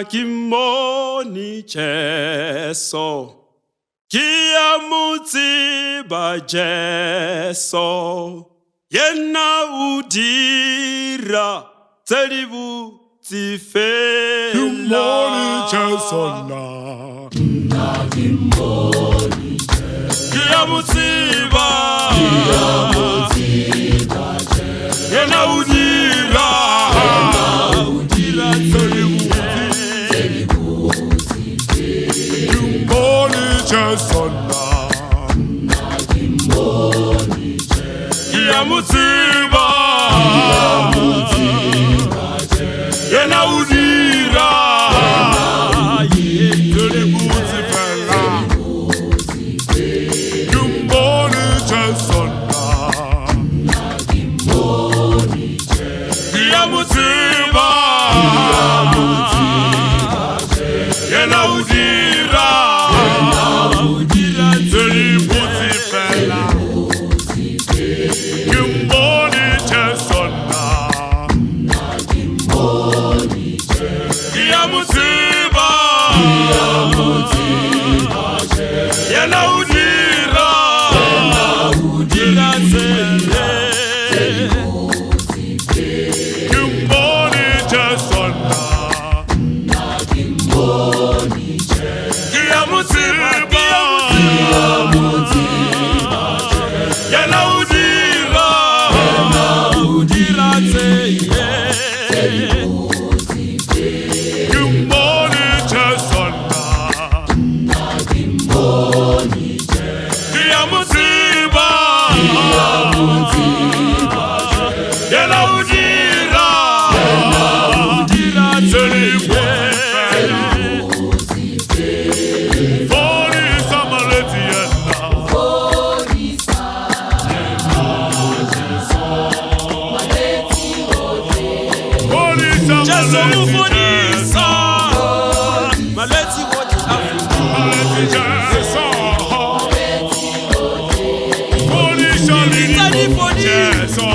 kimoni Jesu, kia mutsiba Jesu, yena udira tselibu tsifela. Kimoni Jesu na kimoni Jesu, kia mutsiba yena udira tselibu Kimoni Jesu na kimoni Jesu, kia mutsiba yena udira tselibu tsifela. Kimoni Jesu na kimoni Jesu, kia mutsiba yena udira tselibu tsifela. Kimoni Jesu na kimoni Jesu, kia mutsiba yena udira Kimoni Jesu na kimoni Jesu, kia mutsiba yena udira Kimoni Jesu na kimoni Jesu, kia mutsiba yena udira tselibu Fori samaleti yena, fori Jesu samaleti mufundisa maleti wote Afrika Jesu, fori shalini Jesu,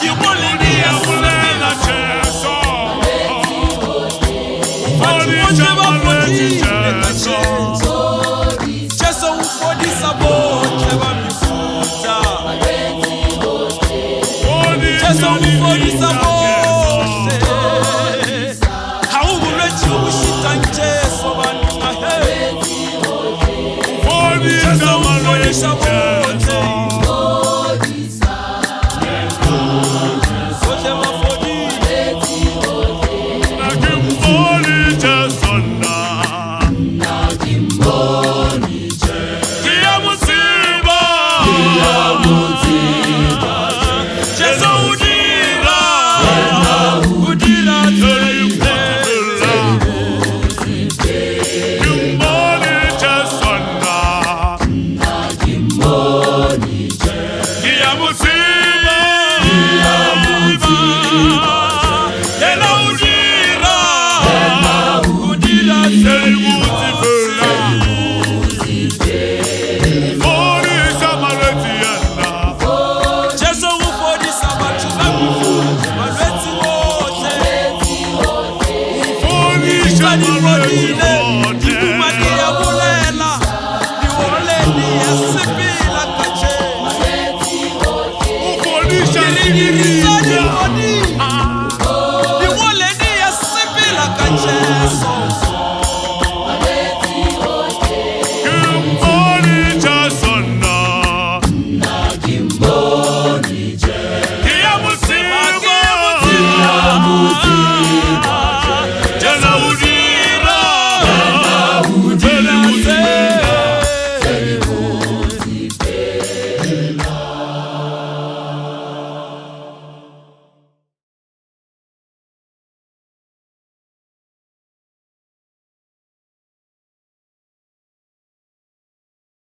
imulinia mulela Jesu, watu fori wote samaleti wafundisa Jesu, Jesu mufundisa bote bamifuta fori Jesu mufundisa shalini bote hawubulwethi ubushita Jesu bantu ngahe fori Jesu mufundisa samaleti bote